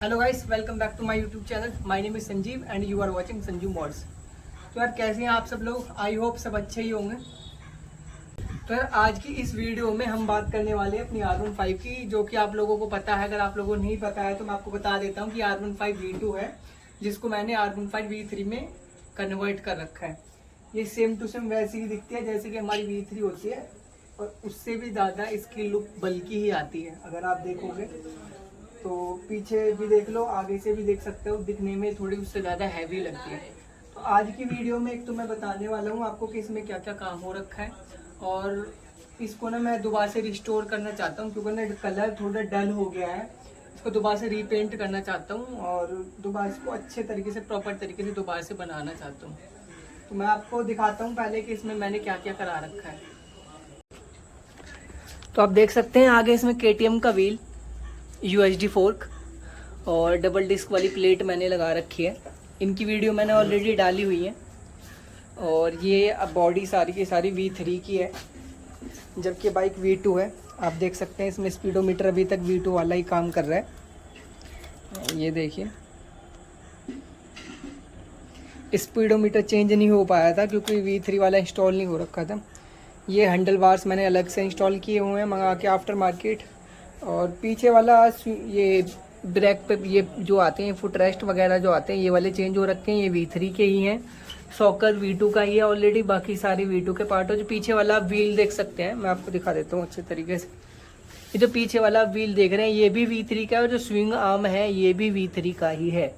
Hello guys, welcome back to my YouTube channel. My name is Sanjeev and you are watching Sanju mods. तो यार कैसे हैं आप सब लोग? आई होप सब अच्छे ही होंगे। तो यार आज की इस वीडियो में हम बात करने वाले हैं अपनी R15 की, जो कि आप लोगों को पता है। अगर आप लोगों को नहीं पता है तो मैं आपको बता देता हूँ कि R15 V2 है, जिसको मैंने R15 V3 में कन्वर्ट कर रखा है। ये सेम टू सेम वैसी ही दिखती है जैसे कि हमारी V3 होती है, और उससे भी ज़्यादा इसकी लुक बल्कि ही आती है। अगर आप देखोगे तो पीछे भी देख लो, आगे से भी देख सकते हो, दिखने में थोड़ी उससे ज़्यादा हैवी लगती है। तो आज की वीडियो में एक तो मैं बताने वाला हूँ आपको कि इसमें क्या क्या काम हो रखा है, और इसको ना मैं दोबारा से रिस्टोर करना चाहता हूँ, क्योंकि ना कलर थोड़ा डल हो गया है। इसको दोबारा से रीपेंट करना चाहता हूँ और दोबारा इसको अच्छे तरीके से, प्रॉपर तरीके से दोबारा से बनाना चाहता हूँ। तो मैं आपको दिखाता हूँ पहले कि इसमें मैंने क्या क्या करा रखा है। तो आप देख सकते हैं आगे इसमें KTM का व्हील, UHD फोर्क और डबल डिस्क वाली प्लेट मैंने लगा रखी है। इनकी वीडियो मैंने ऑलरेडी डाली हुई है। और ये अब बॉडी सारी की सारी V3 की है, जबकि बाइक V2 है। आप देख सकते हैं इसमें स्पीडोमीटर अभी तक V2 वाला ही काम कर रहा है। ये देखिए, स्पीडोमीटर चेंज नहीं हो पाया था क्योंकि V3 वाला इंस्टॉल नहीं हो रखा था। ये हैंडल बार्स मैंने अलग से इंस्टॉल किए हुए हैं मंगा के आफ्टर मार्केट। और पीछे वाला ये ब्रेक पे ये जो आते हैं फुट रेस्ट वगैरह जो आते हैं, ये वाले चेंज हो रखे हैं। ये V3 के ही हैं। सॉकर V2 का ही है ऑलरेडी, बाकी सारे V2 के पार्ट हो। जो पीछे वाला व्हील देख सकते हैं, मैं आपको दिखा देता हूँ अच्छे तरीके से। ये जो पीछे वाला व्हील देख रहे हैं ये भी V3 का है, और जो स्विंग आर्म है ये भी V3 का ही है।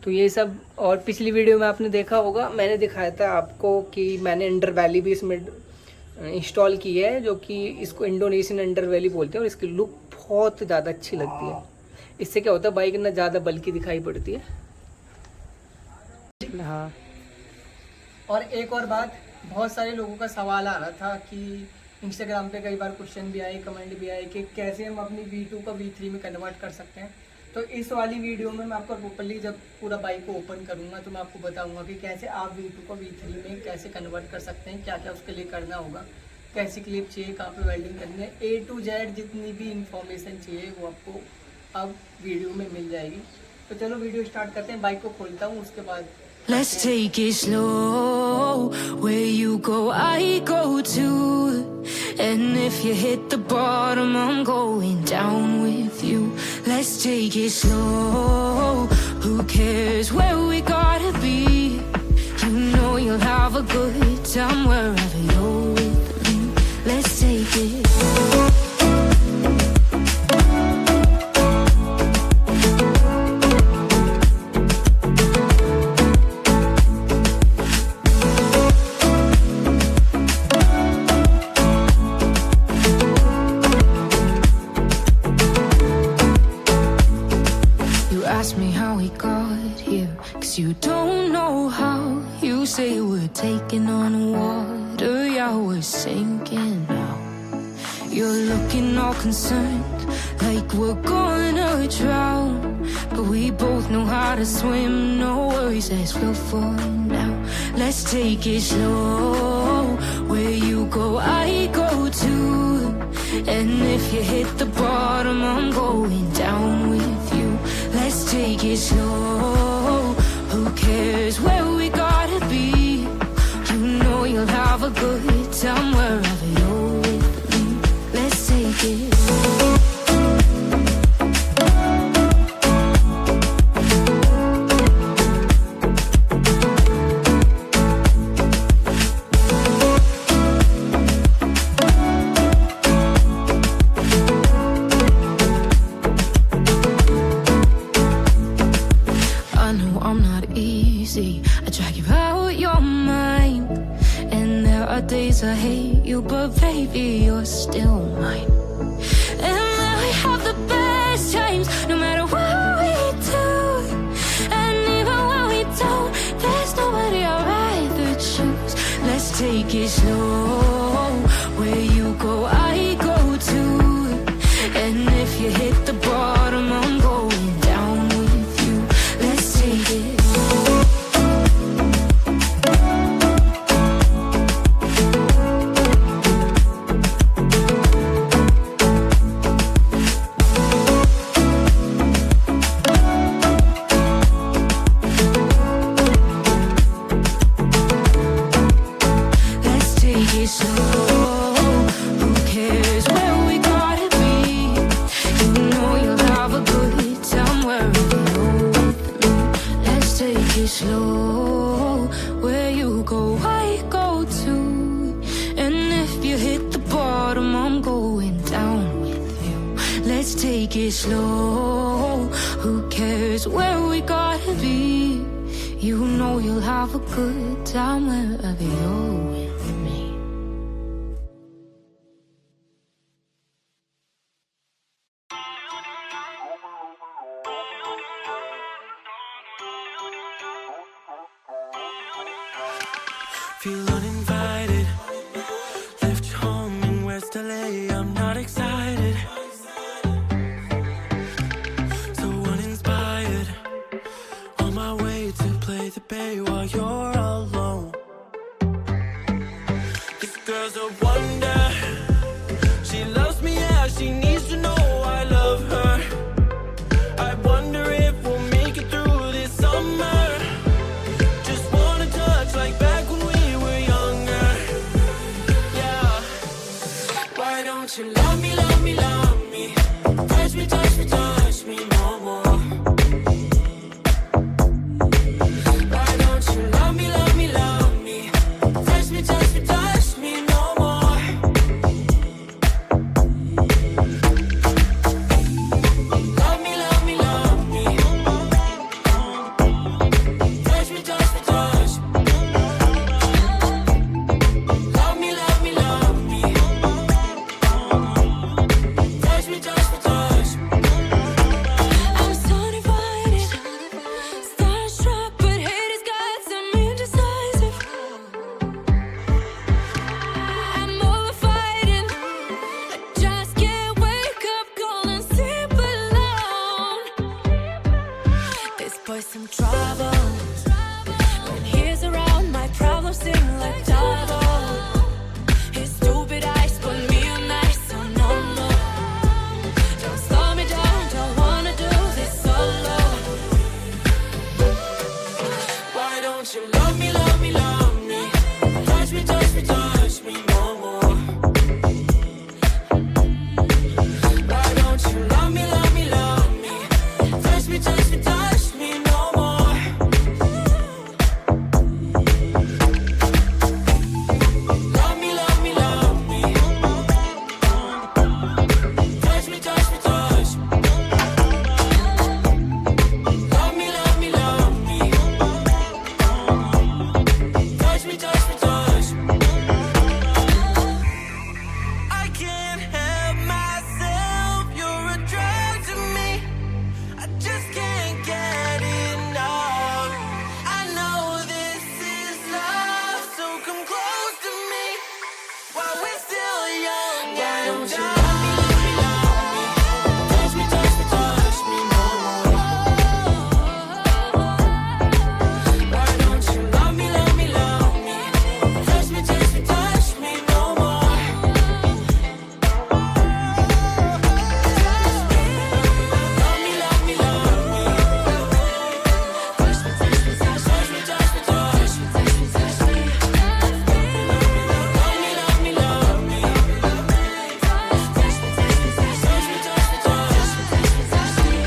तो ये सब, और पिछली वीडियो में आपने देखा होगा, मैंने दिखाया था आपको कि मैंने अंडर वैली भी इसमें इंस्टॉल की है, जो कि इसको इंडोनेशियन अंडर वैली बोलते हैं। और इसकी लुक बहुत ज़्यादा अच्छी लगती है। इससे क्या होता है, बाइक ना ज़्यादा बल्कि दिखाई पड़ती है। हाँ, और एक और बात, बहुत सारे लोगों का सवाल आ रहा था कि इंस्टाग्राम पे कई बार क्वेश्चन भी आए, कमेंट भी आए कि कैसे हम अपनी V2 को V3 में कन्वर्ट कर सकते हैं। तो इस वाली वीडियो में मैं आपको प्रॉपर्ली जब पूरा बाइक को ओपन करूंगा तो मैं आपको बताऊंगा कि कैसे आप V2 को V3 में कैसे कन्वर्ट कर सकते हैं, क्या क्या उसके लिए करना होगा, कैसी क्लिप चाहिए, कहाँ पे वेल्डिंग करनी है, A to Z जितनी भी इंफॉर्मेशन चाहिए वो आपको अब वीडियो में मिल जाएगी। तो चलो वीडियो स्टार्ट करते हैं। बाइक को खोलता हूँ, उसके बाद Let's take it slow. Where you go, I go too. And if you hit the bottom, I'm going down with you. Let's take it slow. Who cares where we gotta be? You know you'll have a good time wherever you're with me. Let's take it slow. Ask me how we got here, 'cause you don't know how. You say we're taking on water, yeah, we're sinking now. You're looking all concerned, like we're gonna drown. But we both know how to swim, no worries, let's flow for now. Let's take it slow. Where you go, I go too. And if you hit the bottom, I'm going down with you. Let's take it slow. Who cares where we gotta be? You know you'll have a good time wherever you're with me. Let's take it slow. I drag you out your mind, and there are days I hate you, but baby, you're still mine. And we have the best times, no matter what we do. And even when we don't, there's nobody I'd rather choose. Let's take it slow. Where you go, I go too. And if you hit the bottom, I'm going down with you. Let's take it. slow. Who cares where we gotta be? You know you'll have a good time wherever you're with me. Feel uninvited. Left home in West LA. I'm not excited. So uninspired. On my way to play the bay while you're alone. This girl's a wonder. She loves me, yeah. She needs to know I love her. I wonder if we'll make it through this summer. Just wanna touch like back when we were younger. Yeah. Why don't you love me, love me, love me? Touch me, touch me, touch me no more. Why don't you love me, love me, love me? Touch me, touch me, touch me no more. Love me, love me, love me. Touch me, touch me, touch me. Love me, love me, love me. Touch me, touch me, touch me. I'm so divided, starstruck, but hate has got some indecisive. I'm over fighting, I just can't wake up cold and sleep alone. This boy's some trouble. When he's around, my problems seem like double. His stupid eyes put me on ice, so no, no. Don't slow me down, don't wanna do this solo. Why don't you love me, love me, love me? Touch me, touch me, touch me no more. Why don't you love me, love me, love me? Touch me, touch me, touch me no more. Love me, love me, love me. Touch me, touch me, touch me. Love me, love me, love me. Touch me, touch me, touch me. I can't help myself, you're a drug to me. I just can't get enough. I know this is love, so come close to me while we're still young. Why don't you love me, love me, love me? Touch me, touch me, touch me no more. Why don't you love me, love me, love me? Touch me, touch me, touch me no more. Love me, love me, love me. Touch me, touch me, touch me, touch me, touch me, touch me, touch me. Love me, love me, love me. Touch me, touch me, touch me, touch me, touch me, touch me, touch me, touch me.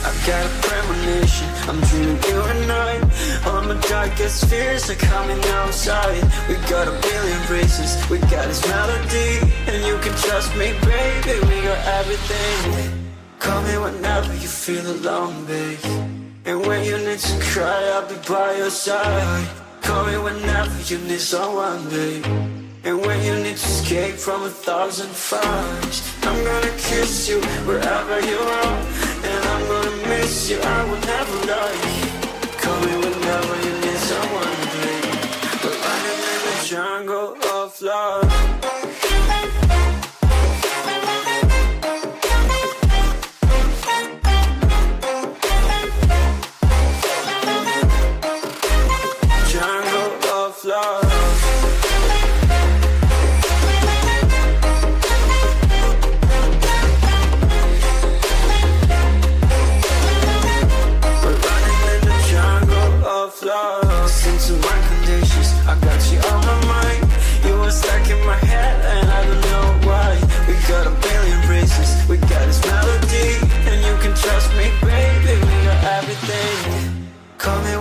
I've got a premonition, I'm dreaming you and I. All my darkest fears are coming outside. We got a billion races, we got this melody. And you can trust me, baby, we got everything. Call me whenever you feel alone, babe. And when you need to cry, I'll be by your side. Call me whenever you need someone, babe. And when you need to escape from 1,000 fires, I'm gonna kiss you wherever you are. And I'm gonna miss you, I will never lie. Call me whenever you need someone, babe. We're running in the jungle of love. Jungle of love.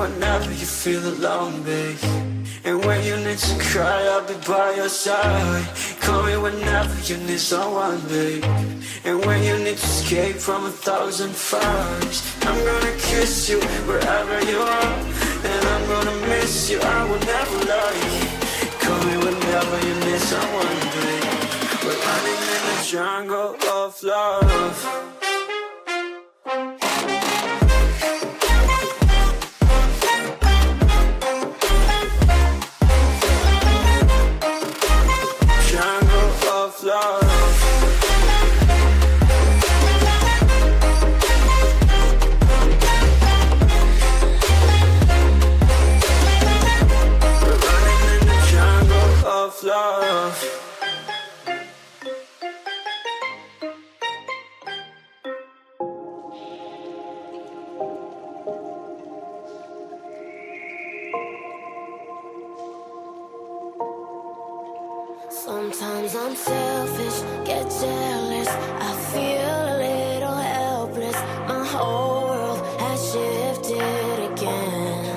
whenever you feel alone, babe. And when you need to cry, I'll be by your side. Call me whenever you need someone, babe. And when you need to escape from 1,000 fires, I'm gonna kiss you wherever you are. And I'm gonna miss you, I will never lie. Call me whenever you need someone, babe. We're running in the jungle of love. Sometimes I'm selfish, get jealous, I feel a little helpless. My whole world has shifted again.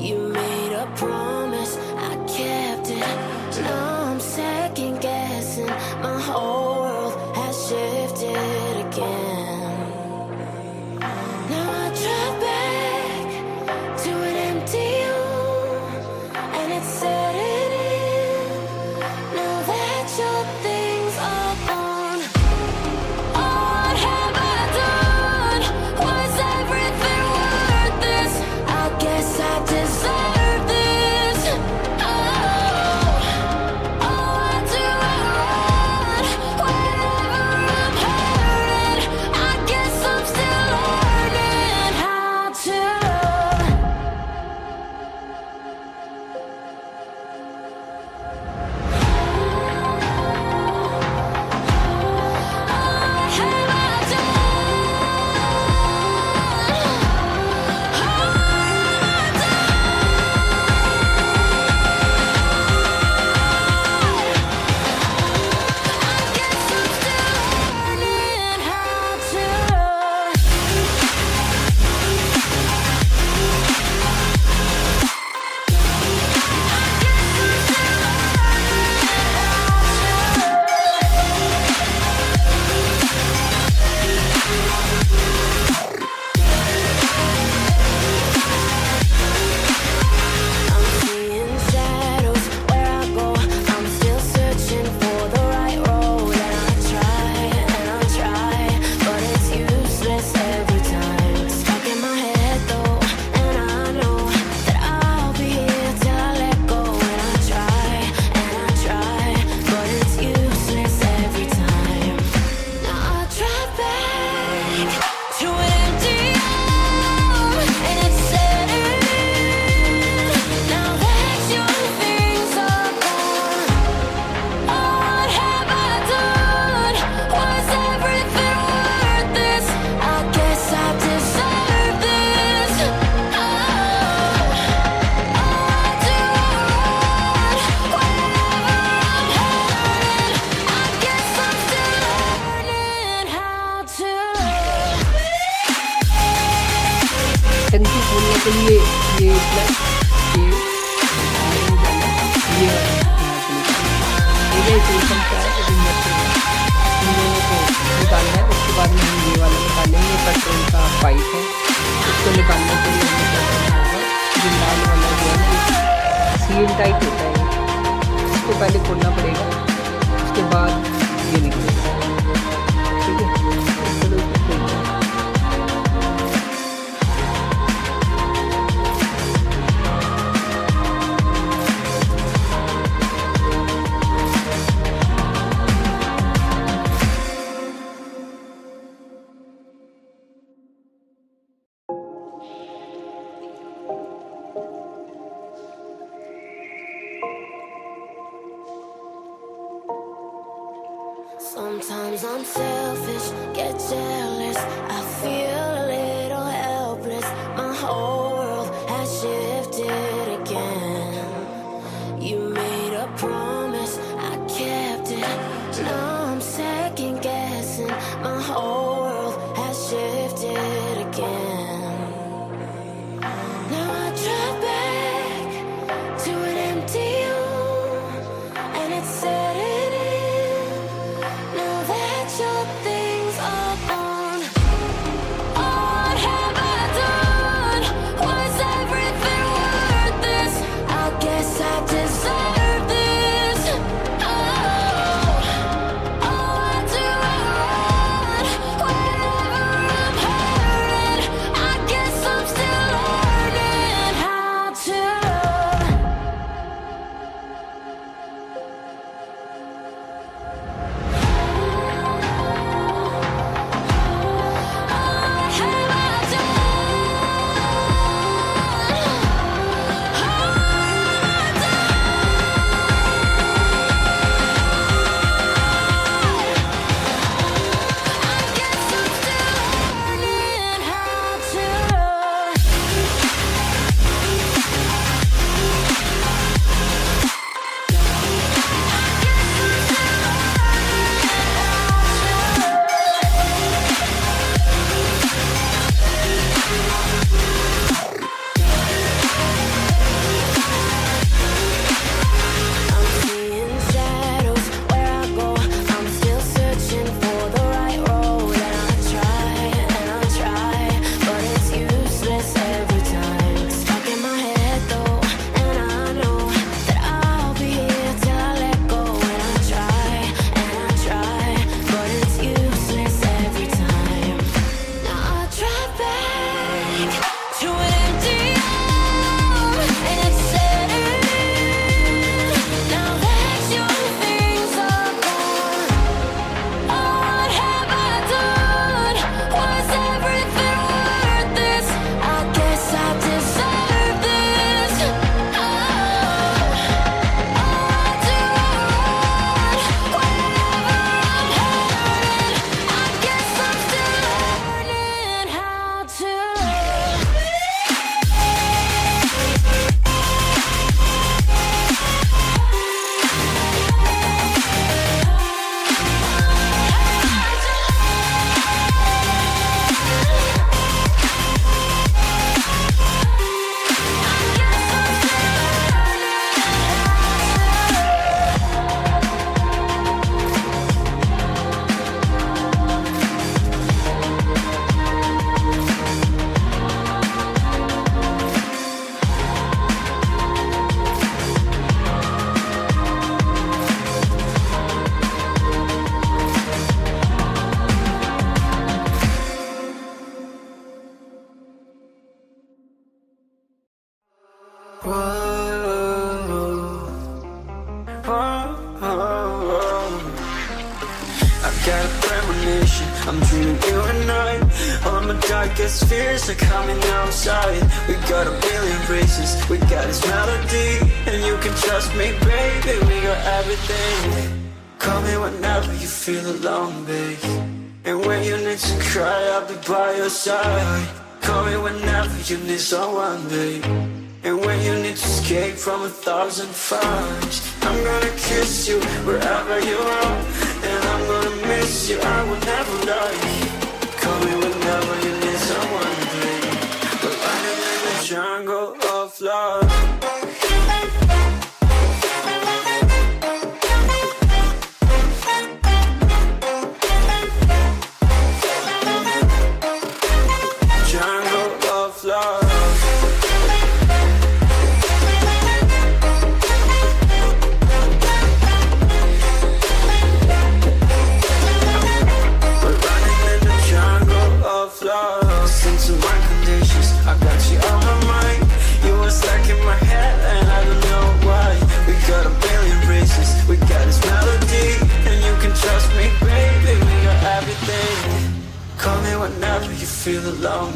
You made a promise, I kept it. Now I'm second guessing. My whole world has shifted again. Now I drive back to an empty room, and it's setting in. Now that your things are gone, what have I done? Was everything worth this? I guess I deserve this. Why do I run whenever I'm hurting? I guess I'm still learning how to love. I'm seeing shadows where I go. I'm still searching for the right road. And I try, but it's useless every time. Stuck in my head though, and I know that I'll be here till I let go. And I try, but it's useless every time. Now I drive back to an empty home, and it's setting in. Now that your things are gone, what have I done? Was everything worth this? I guess I deserve this. Why do I run whenever I'm hurting? I guess I'm still learning how to love. टंकी खोलने के लिए ये plus ये selection का है। इन दोनों को निकालना है, उसके बाद में हम ये वाला निकालेंगे। पेट्रोल का पाइप है, इसको निकालने के लिए हमें क्या करना होगा, जो लाल वाला जो है ना सील टाइप होता है, इसको पहले खोलना पड़ेगा, उसके बाद ये निकलेगा। ठीक है, चलो इसको खोलते हैं। Sometimes I'm selfish, get jealous, I feel a little helpless. My whole world has shifted again. You made a promise, I kept it. Now I'm second guessing. My whole world has shifted again. Now I've got a premonition, I'm dreaming you and I. All my darkest fears are coming outside. We got a billion races, we got this melody. And you can trust me, baby, we got everything. Call me whenever you feel alone, babe. And when you need to cry, I'll be by your side. Call me whenever you need someone, babe. And when you need to escape from 1,000 fires, I'm gonna kiss you wherever you are. And I'm gonna miss you, I will never lie. Call me whenever you need someone, babe. We're running in the jungle of love. Call me whenever you feel alone.